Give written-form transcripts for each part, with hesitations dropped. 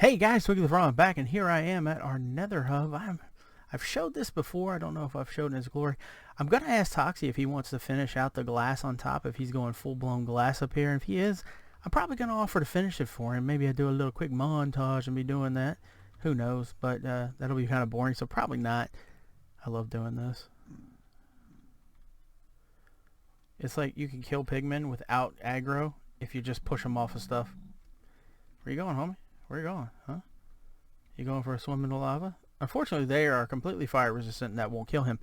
Hey guys, Twiggy the Frog, I'm back, and here I am at our Nether Hub. I've showed this before. I don't know if I've showed it in its glory. I'm gonna ask Toxie if he wants to finish out the glass on top, if he's going full-blown glass up here. And if he is, I'm probably gonna offer to finish it for him. Maybe I do a little quick montage and be doing that. Who knows? But that'll be kind of boring, so probably not. I love doing this. It's like you can kill pigmen without aggro if you just push them off of stuff. Where you going, homie? Where you going, huh? You going for a swim in the lava? Unfortunately, they are completely fire resistant and that won't kill him.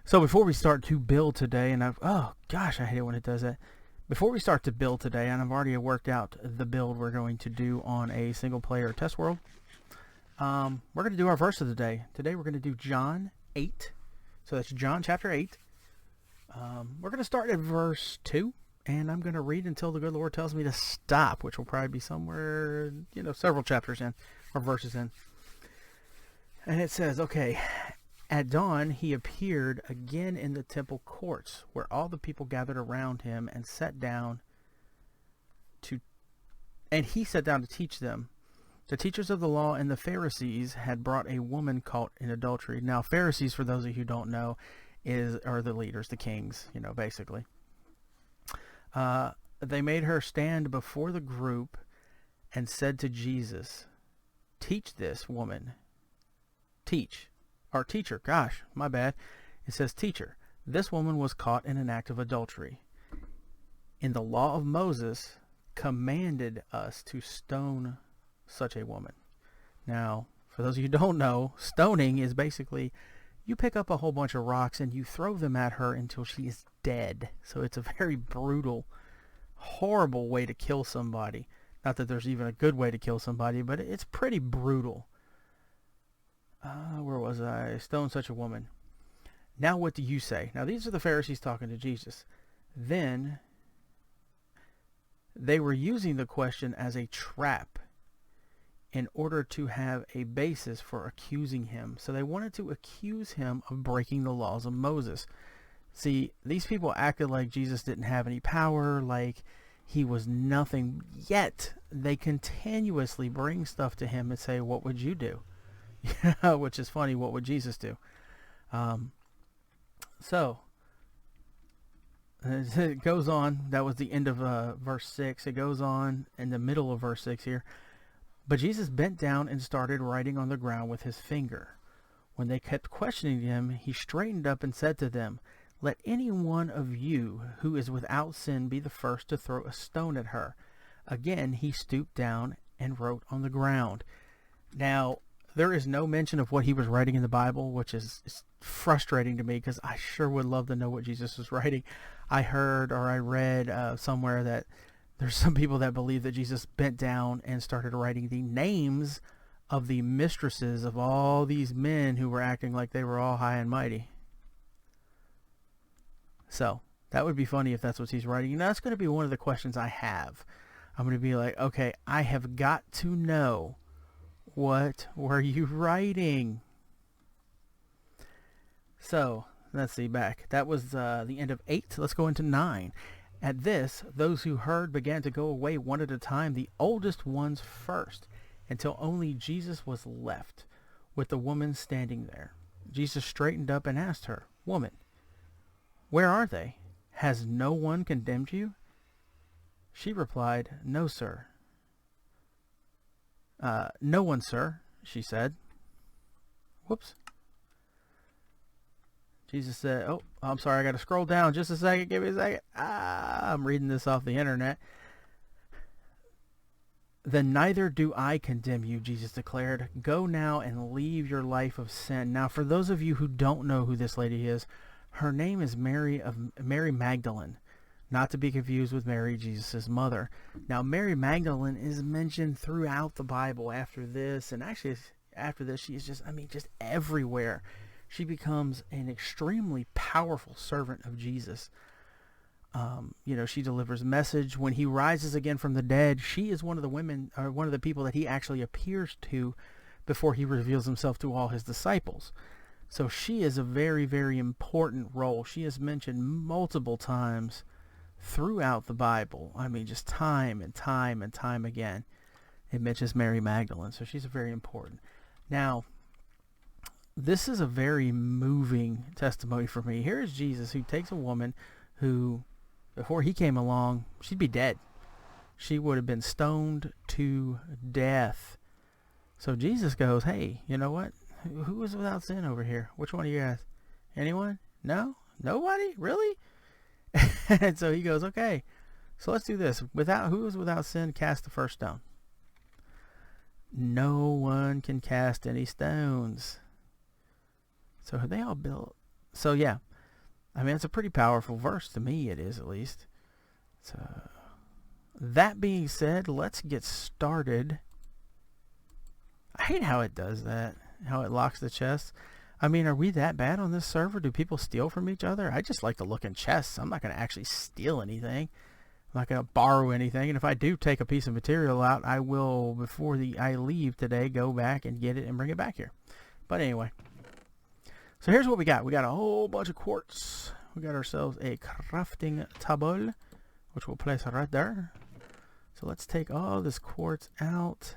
So before we start to build today, and oh gosh, I hate it when it does that. Before we start to build today, and I've already worked out the build we're going to do on a single player test world. We're going to do our verse of the day. Today we're going to do John 8. So that's John chapter 8. We're going to start at verse 2. And I'm going to read until the good Lord tells me to stop, which will probably be somewhere, several chapters in, or verses in. And it says, okay, at dawn he appeared again in the temple courts, where all the people gathered around him and he sat down to teach them. The teachers of the law and the Pharisees had brought a woman caught in adultery. Now, Pharisees, for those of you who don't know, are the leaders, the kings, basically. They made her stand before the group and said to Jesus, teach this woman. Teacher, gosh, my bad. It says teacher. This woman was caught in an act of adultery. In the law of Moses commanded us to stone such a woman. Now, for those of you who don't know, stoning is basically you pick up a whole bunch of rocks and you throw them at her until she is dead. So it's a very brutal, horrible way to kill somebody. Not that there's even a good way to kill somebody, but it's pretty brutal. Where was I? Stone such a woman. Now what do you say? Now these are the Pharisees talking to Jesus. Then they were using the question as a trap in order to have a basis for accusing him. So they wanted to accuse him of breaking the laws of Moses. See, these people acted like Jesus didn't have any power, like he was nothing, yet they continuously bring stuff to him and say, what would you do? Which is funny, what would Jesus do? So it goes on. That was the end of verse 6. It goes on in the middle of verse 6 here. But Jesus bent down and started writing on the ground with his finger. When they kept questioning him, he straightened up and said to them, let any one of you who is without sin be the first to throw a stone at her. Again, he stooped down and wrote on the ground. Now, there is no mention of what he was writing in the Bible, which is frustrating to me because I sure would love to know what Jesus was writing. I heard or I read somewhere that there's some people that believe that Jesus bent down and started writing the names of the mistresses of all these men who were acting like they were all high and mighty. So that would be funny if that's what he's writing. That's going to be one of the questions I have. I'm going to be like, okay, I have got to know, what were you writing? So let's see back. That was the end of 8. Let's go into 9. At this, those who heard began to go away one at a time, the oldest ones first, until only Jesus was left, with the woman standing there. Jesus straightened up and asked her, woman, where are they? Has no one condemned you? She replied, no, sir. No one, sir, she said. Whoops. Jesus said, oh, I'm sorry, I got to scroll down just a second. Give me a second. I'm reading this off the internet. Then neither do I condemn you, Jesus declared. Go now and leave your life of sin. Now, for those of you who don't know who this lady is, her name is Mary Magdalene, not to be confused with Mary, Jesus' mother. Now, Mary Magdalene is mentioned throughout the Bible after this, and actually after this, she is just everywhere. She becomes an extremely powerful servant of Jesus. She delivers message. When he rises again from the dead, she is one of the women, or one of the people that he actually appears to before he reveals himself to all his disciples. So she is a very, very important role. She is mentioned multiple times throughout the Bible. I mean, just time and time and time again. It mentions Mary Magdalene, so she's very important. Now, this is a very moving testimony for me. Here is Jesus who takes a woman who, before he came along, she'd be dead. She would have been stoned to death. So Jesus goes, hey, you know what? Who is without sin over here? Which one of you guys? Anyone? No? Nobody? Really? And so he goes, okay, so let's do this. Who is without sin, cast the first stone. No one can cast any stones. So they all built. So yeah, I mean, it's a pretty powerful verse to me. It is, at least. So that being said, let's get started. I hate how it does that. How it locks the chests. I mean, are we that bad on this server? Do people steal from each other? I just like to look in chests. I'm not going to actually steal anything. I'm not going to borrow anything. And if I do take a piece of material out, I will, before I leave today, go back and get it and bring it back here. But anyway. So here's what we got. We got a whole bunch of quartz. We got ourselves a crafting table, which we'll place right there. So let's take all this quartz out.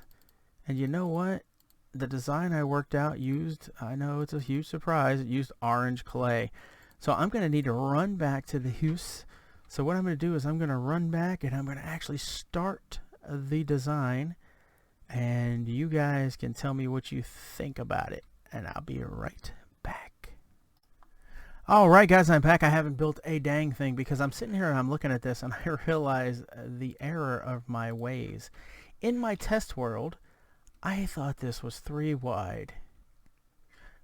And you know what? The design I worked out used, I know it's a huge surprise, it used orange clay. So I'm going to need to run back to the house. So what I'm going to do is I'm going to run back and I'm going to actually start the design. And you guys can tell me what you think about it. And I'll be right back. Alright guys, I'm back. I haven't built a dang thing because I'm sitting here and I'm looking at this and I realize the error of my ways. In my test world, I thought this was 3 wide.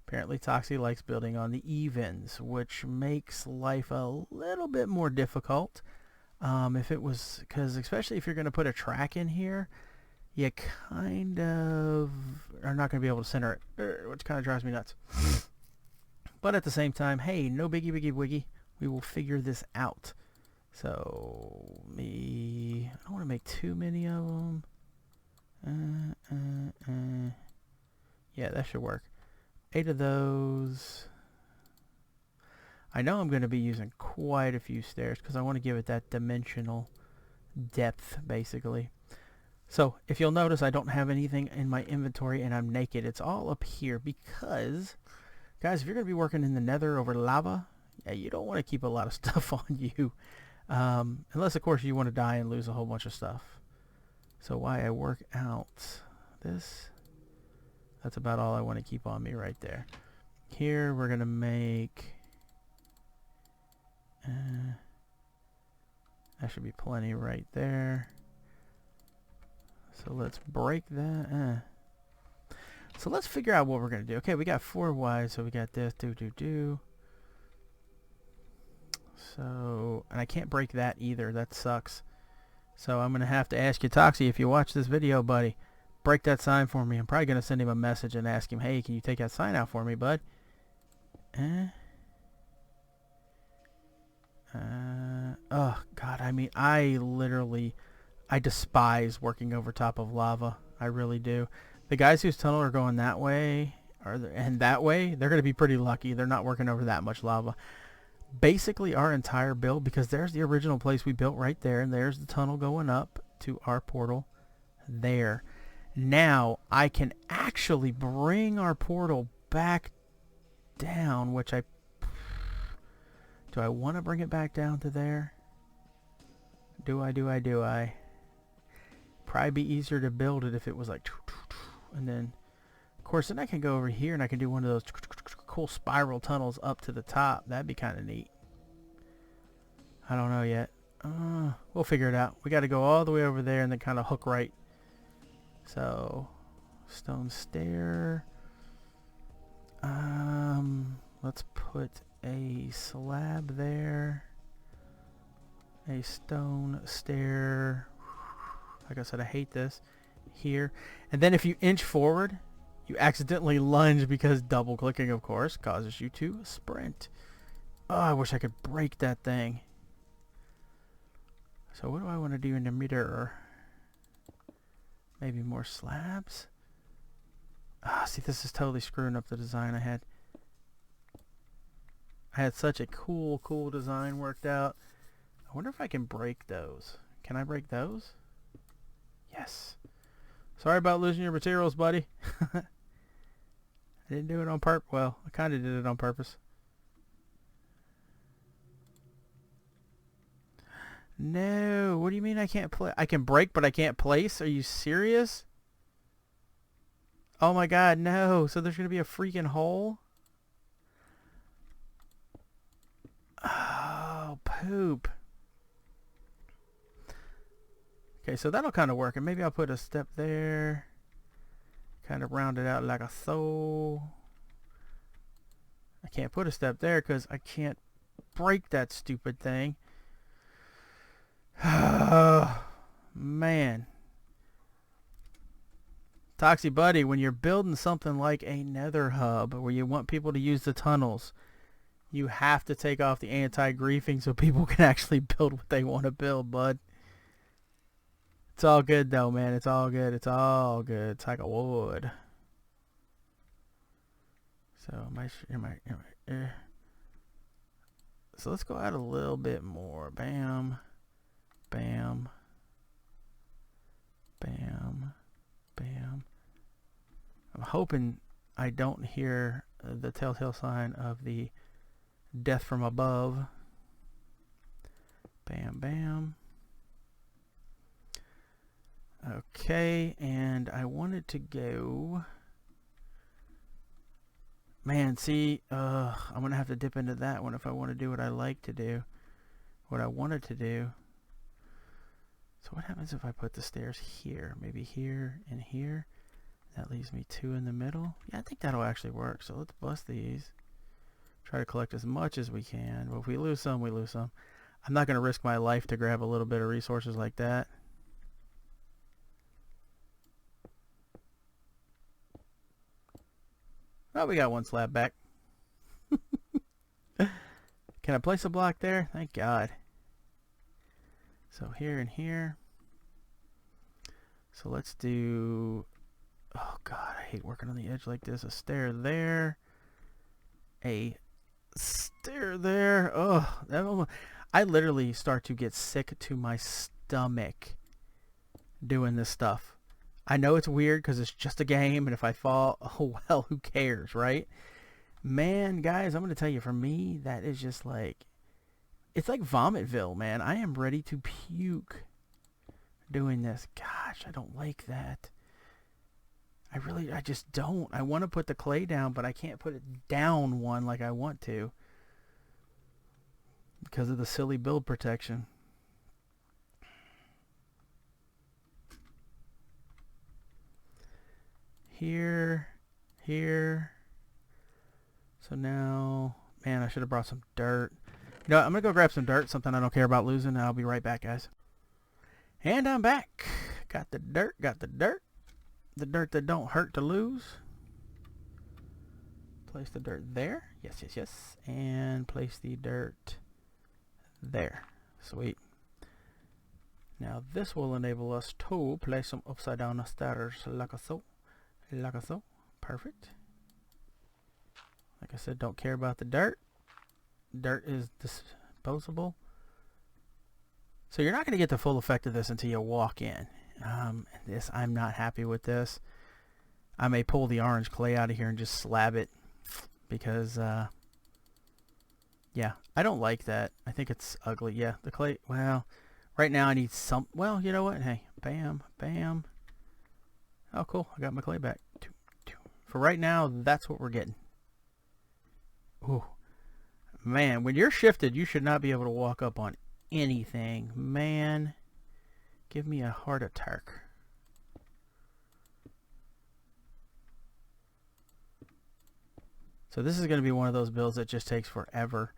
Apparently Toxie likes building on the evens, which makes life a little bit more difficult. If it was, because especially if you're going to put a track in here, you kind of are not going to be able to center it, which kind of drives me nuts. But at the same time, hey, no biggie, biggie, wiggy. We will figure this out. So, I don't want to make too many of them. Yeah, that should work. 8 of those. I know I'm going to be using quite a few stairs because I want to give it that dimensional depth, basically. So, if you'll notice, I don't have anything in my inventory and I'm naked. It's all up here because, guys, if you're going to be working in the nether over lava, yeah, you don't want to keep a lot of stuff on you. Unless, of course, you want to die and lose a whole bunch of stuff. So why I work out this, that's about all I want to keep on me right there. Here we're going to make, that should be plenty right there. So let's break that. So let's figure out what we're going to do. Okay, we got 4 wide, so we got this, So, and I can't break that either, that sucks. So I'm going to have to ask you, Toxie, if you watch this video, buddy, break that sign for me. I'm probably going to send him a message and ask him, hey, can you take that sign out for me, bud? Oh, God, I mean, I despise working over top of lava. I really do. The guys whose tunnel are going that way, and that way, they're going to be pretty lucky. They're not working over that much lava. Basically our entire build, because there's the original place we built right there, and there's the tunnel going up to our portal there. Now I can actually bring our portal back down, which do I want to bring it back down to there? Do I? Probably be easier to build it if it was like, and then of course then I can go over here and I can do one of those cool spiral tunnels up to the top. That'd be kind of neat. I don't know yet. We'll figure it out. We got to go all the way over there and then kind of hook right. So, stone stair. Let's put a slab there. A stone stair. Like I said, I hate this. Here. And then if you inch forward, you accidentally lunge because double clicking, of course, causes you to sprint. Oh, I wish I could break that thing. So what do I want to do in the middle? Maybe more slabs? Ah, see, this is totally screwing up the design I had. I had such a cool design worked out. I wonder if I can break those. Can I break those? Yes. Sorry about losing your materials, buddy. I didn't do it on purpose. Well, I kind of did it on purpose. No, what do you mean I can't play? I can break, but I can't place? Are you serious? Oh my god, no. So there's going to be a freaking hole? Oh, poop. Okay, so that'll kind of work. And maybe I'll put a step there. Kind of round it out like a so. I can't put a step there because I can't break that stupid thing. Man. Toxie Buddy, when you're building something like a nether hub where you want people to use the tunnels, you have to take off the anti-griefing so people can actually build what they want to build, bud. It's all good though, man. It's all good. It's all good. It's like a wood. So so let's go out a little bit more. Bam. Bam. Bam. Bam. I'm hoping I don't hear the telltale sign of the death from above. Bam, bam. Okay, and I wanted to go... Man, see, I'm going to have to dip into that one if I want to do what I like to do. What I wanted to do. So what happens if I put the stairs here? Maybe here and here. That leaves me 2 in the middle. Yeah, I think that'll actually work. So let's bust these. Try to collect as much as we can. But if we lose some, we lose some. I'm not going to risk my life to grab a little bit of resources like that. Oh, we got 1 slab back. Can I place a block there? Thank God. So here and here. So let's do... Oh God, I hate working on the edge like this. A stair there. A stair there. Oh, that almost, I literally start to get sick to my stomach doing this stuff. I know it's weird because it's just a game, and if I fall, oh well, who cares, right? Man, guys, I'm going to tell you, for me, that is just like... It's like Vomitville, man. I am ready to puke doing this. Gosh, I don't like that. I just don't. I want to put the clay down, but I can't put it down one like I want to because of the silly build protection. Here, here. So now, man, I should have brought some dirt. You know what, I'm going to go grab some dirt, something I don't care about losing, and I'll be right back, guys. And I'm back. Got the dirt, got the dirt. The dirt that don't hurt to lose. Place the dirt there. Yes, yes, yes. And place the dirt there. Sweet. Now this will enable us to place some upside down stairs like so. Like so. Perfect. Like I said, don't care about the dirt. Dirt is disposable. So you're not going to get the full effect of this until you walk in. I'm not happy with this. I may pull the orange clay out of here and just slab it because, yeah, I don't like that. I think it's ugly. Yeah, the clay, well, right now I need some, well, you know what? Hey, bam, bam. Oh, cool. I got my clay back. For right now, that's what we're getting. Ooh. Man, when you're shifted, you should not be able to walk up on anything. Man, give me a heart attack. So this is going to be one of those builds that just takes forever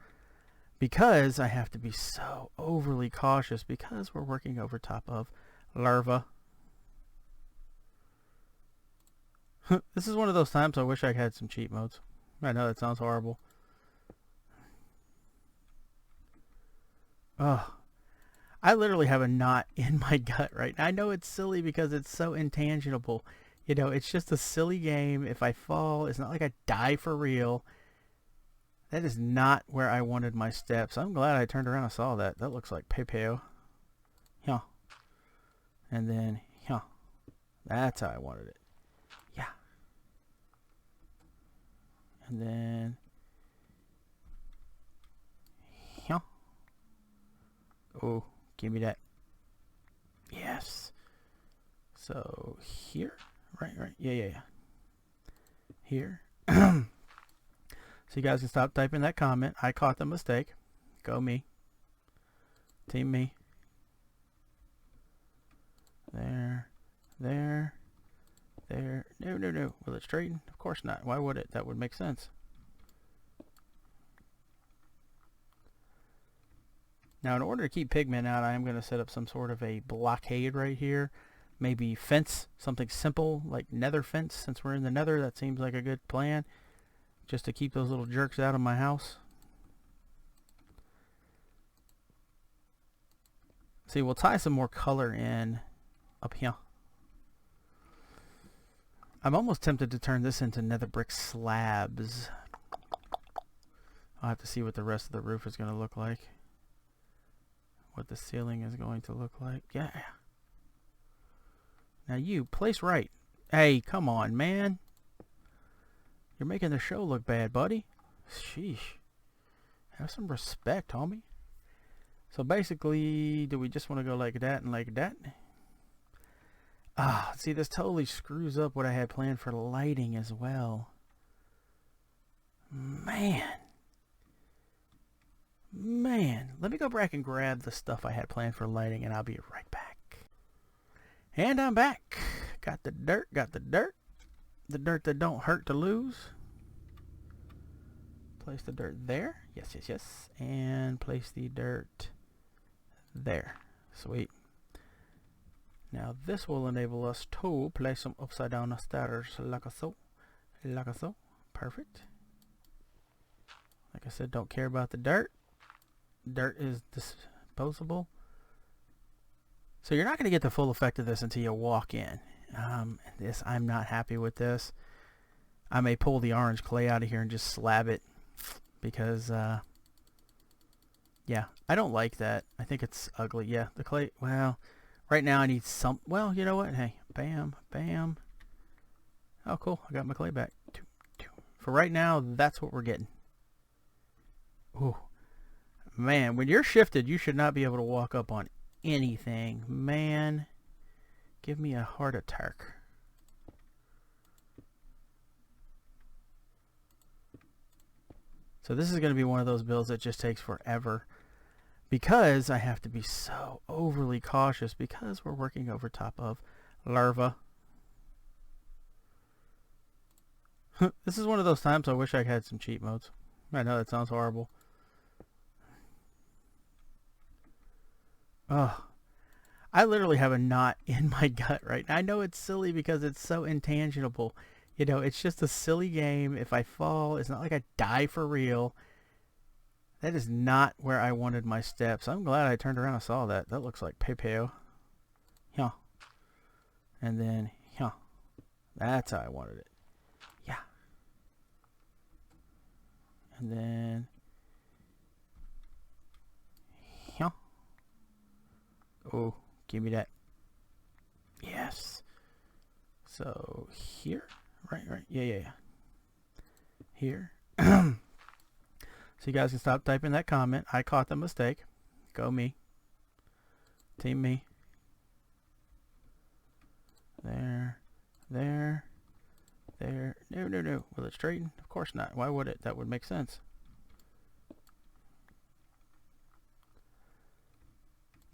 because I have to be so overly cautious because we're working over top of larva. This is one of those times I wish I had some cheat modes. I know that sounds horrible. Oh, I literally have a knot in my gut right now. I know it's silly because it's so intangible. You know, it's just a silly game. If I fall, it's not like I die for real. That is not where I wanted my steps. I'm glad I turned around and saw that. That looks like Pepeo. Yeah. And then, yeah. That's how I wanted it. Yeah. And then... Yeah. Oh, give me that. Yes. So here, right, yeah. Here. So you guys can stop typing that comment. I caught the mistake. Go me. Team me. There. There. No. Will it straighten? Of course not. Why would it? That would make sense. Now, in order to keep pigmen out, I am going to set up some sort of a blockade right here. Maybe fence, something simple like nether fence. Since we're in the nether, that seems like a good plan. Just to keep those little jerks out of my house. See, we'll tie some more color in up here. I'm almost tempted to turn this into nether brick slabs. I'll have to see what the rest of the roof is going to look like. What the ceiling is going to look like. Yeah. Now you, place right. Hey, come on, man. You're making the show look bad, buddy. Sheesh. Have some respect, homie. So basically, do we just want to go like that and like that? Ah, see, this totally screws up what I had planned for lighting as well. Man. Let me go back and grab the stuff I had planned for lighting, and I'll be right back. And I'm back. Got the dirt. The dirt that don't hurt to lose. Place the dirt there. Yes. And place the dirt there. Sweet. Now this will enable us to place some upside down stairs like so. Perfect. Like I said, don't care about the dirt. Dirt is disposable. So you're not going to get the full effect of this until you walk in. I'm not happy with this. I may pull the orange clay out of here and just slab it because yeah, I don't like that. I think it's ugly. Yeah, the clay, well, right now I need some, well, you know what? Hey, bam. Oh, cool. I got my clay back. For right now, that's what we're getting. Ooh. Man, when you're shifted, you should not be able to walk up on anything. Man, give me a heart attack. So this is going to be one of those builds that just takes forever because I have to be so overly cautious because we're working over top of larva. This is one of those times I wish I had some cheat modes. I know that sounds horrible. Oh, I literally have a knot in my gut right now. I know it's silly because it's so intangible. You know, it's just a silly game. If I fall, it's not like I die for real. That is not where I wanted my steps. I'm glad I turned around and saw that. That looks like Pepe. Yeah. And then, yeah. That's how I wanted it. Yeah. And then, yeah. Oh, give me that. Yes. So here, right, yeah. Here. So you guys can stop typing that comment. I caught the mistake. Go me. Team me. There. No. Will it straighten? Of course not. Why would it? That would make sense.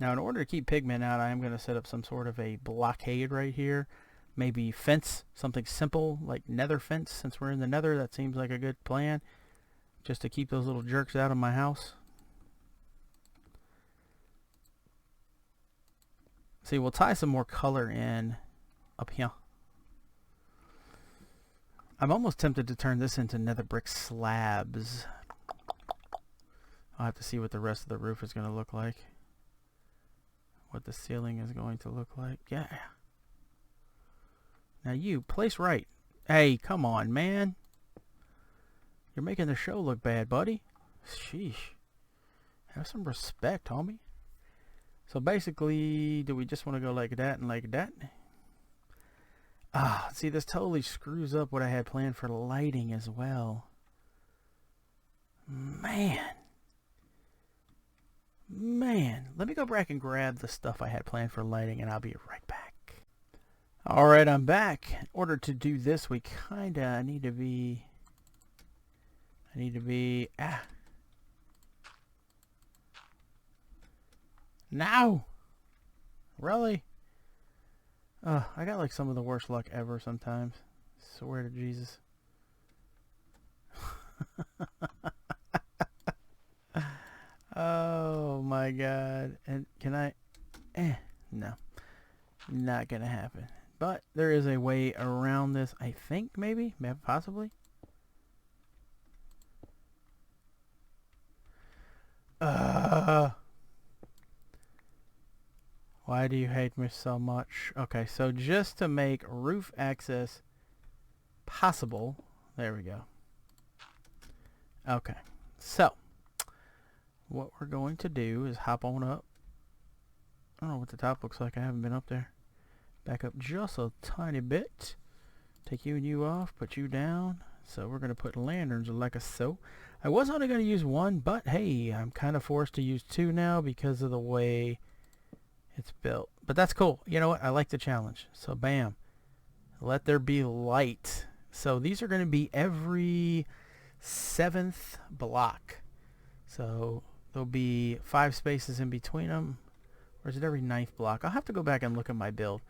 Now, in order to keep pigmen out, I am going to set up some sort of a blockade right here. Maybe fence, something simple like nether fence. Since we're in the nether, that seems like a good plan. Just to keep those little jerks out of my house. See, we'll tie some more color in up here. I'm almost tempted to turn this into nether brick slabs. I'll have to see what the rest of the roof is going to look like. What the ceiling is going to look like. Yeah. Now you, place right. Hey, come on, man. You're making the show look bad, buddy. Sheesh. Have some respect, homie. So basically, do we just want to go like that and like that? Ah, see, this totally screws up what I had planned for lighting as well. Man. Let me go back and grab the stuff I had planned for lighting, and I'll be right back. Alright, I'm back. In order to do this, we kinda need to be... Now! Really? I got like some of the worst luck ever sometimes. Swear to Jesus. Oh my god. And can I... no. Not gonna happen. But there is a way around this, I think, maybe? Possibly? Why do you hate me so much? Okay, so just to make roof access possible, there we go. Okay, so what we're going to do is hop on up. I don't know what the top looks like. I haven't been up there. Back up just a tiny bit. Take you and you off, put you down. So we're going to put lanterns like so. I was only going to use one, but hey, I'm kind of forced to use two now because of the way it's built. But that's cool. You know what? I like the challenge. So bam. Let there be light. So these are going to be every 7th block. So there'll be 5 spaces in between them. Or is it every 9th block? I'll have to go back and look at my build.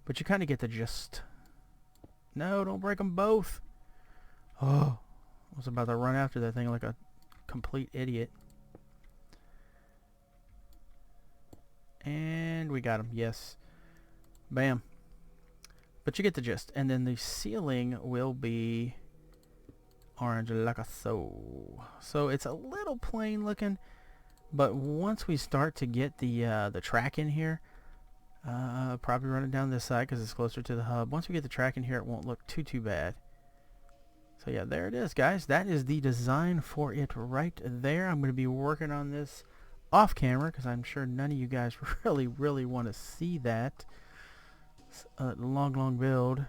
But you kind of get the gist. No, don't break them both. Oh, I was about to run after that thing like a complete idiot. And we got him. Yes. Bam. But you get the gist. And then the ceiling will be orange like so. So it's a little plain looking. But once we start to get the track in here, probably run it down this side because it's closer to the hub. Once we get the track in here, it won't look too bad. So yeah, there it is, guys. That is the design for it right there. I'm going to be working on this off camera because I'm sure none of you guys really want to see that long build.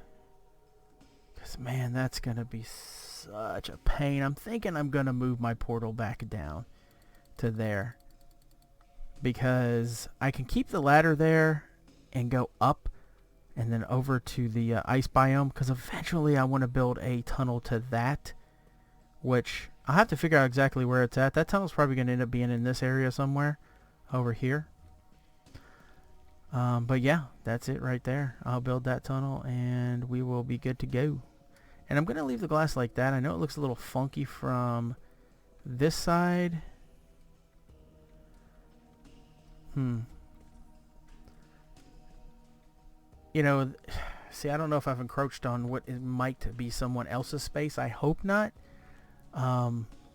Because man, that's going to be such a pain. I'm thinking I'm going to move my portal back down to there because I can keep the ladder there and go up and then over to the ice biome because eventually I want to build a tunnel to that, which I'll have to figure out exactly where it's at. That tunnel's probably going to end up being in this area somewhere over here. But yeah, that's it right there. I'll build that tunnel and we will be good to go. And I'm going to leave the glass like that. I know it looks a little funky from this side. You know, see, I don't know if I've encroached on what it might be someone else's space. I hope not.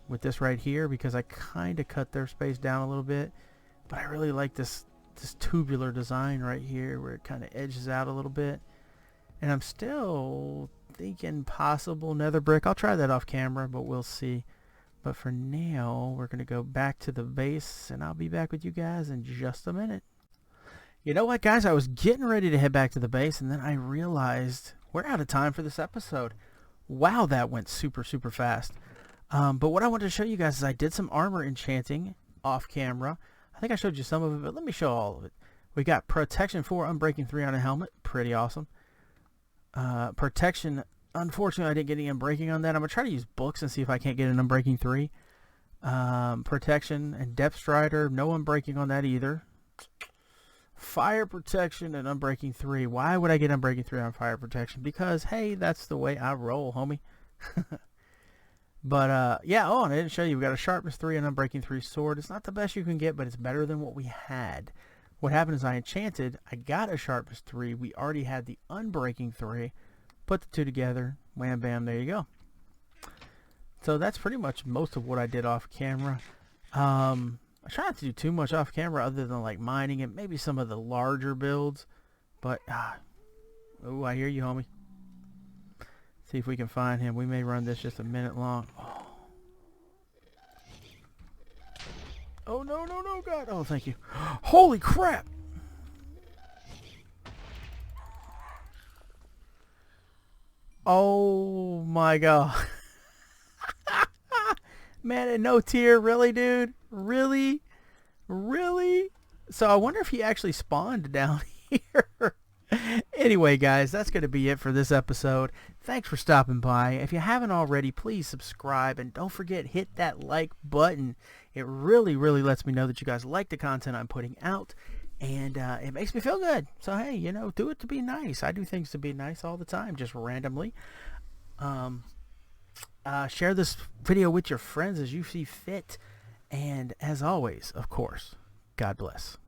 With this right here, because I kind of cut their space down a little bit. But I really like this tubular design right here where it kind of edges out a little bit. And I'm still thinking possible nether brick. I'll try that off camera, but we'll see. But for now, we're going to go back to the base, and I'll be back with you guys in just a minute. You know what, guys? I was getting ready to head back to the base, and then I realized we're out of time for this episode. Wow, that went super fast. But what I wanted to show you guys is I did some armor enchanting off camera. I think I showed you some of it, but let me show all of it. We got protection 4, unbreaking 3 on a helmet. Pretty awesome. Protection, unfortunately, I didn't get any unbreaking on that. I'm going to try to use books and see if I can't get an unbreaking 3. Protection and depth strider, no unbreaking on that either. Fire protection and unbreaking 3. Why would I get unbreaking 3 on fire protection? Because, hey, that's the way I roll, homie. But, yeah, oh, and I didn't show you. We got a sharpness 3 and unbreaking 3 sword. It's not the best you can get, but it's better than what we had. What happened is I enchanted. I got a sharpness 3. We already had the unbreaking 3. Put the two together. Wham, bam, there you go. So that's pretty much most of what I did off camera. I try not to do too much off camera other than like mining and maybe some of the larger builds. But, oh, I hear you, homie. See if we can find him. We may run this just a minute long. Oh, no, God. Oh, thank you. Holy crap. Oh my god. Man, and no tier, really, dude? Really? Really? So I wonder if he actually spawned down here. Anyway, guys, that's going to be it for this episode. Thanks for stopping by. If you haven't already, please subscribe. And don't forget, hit that like button. It really, really lets me know that you guys like the content I'm putting out. And it makes me feel good. So, hey, you know, do it to be nice. I do things to be nice all the time, just randomly. Share this video with your friends as you see fit. And as always, of course, God bless.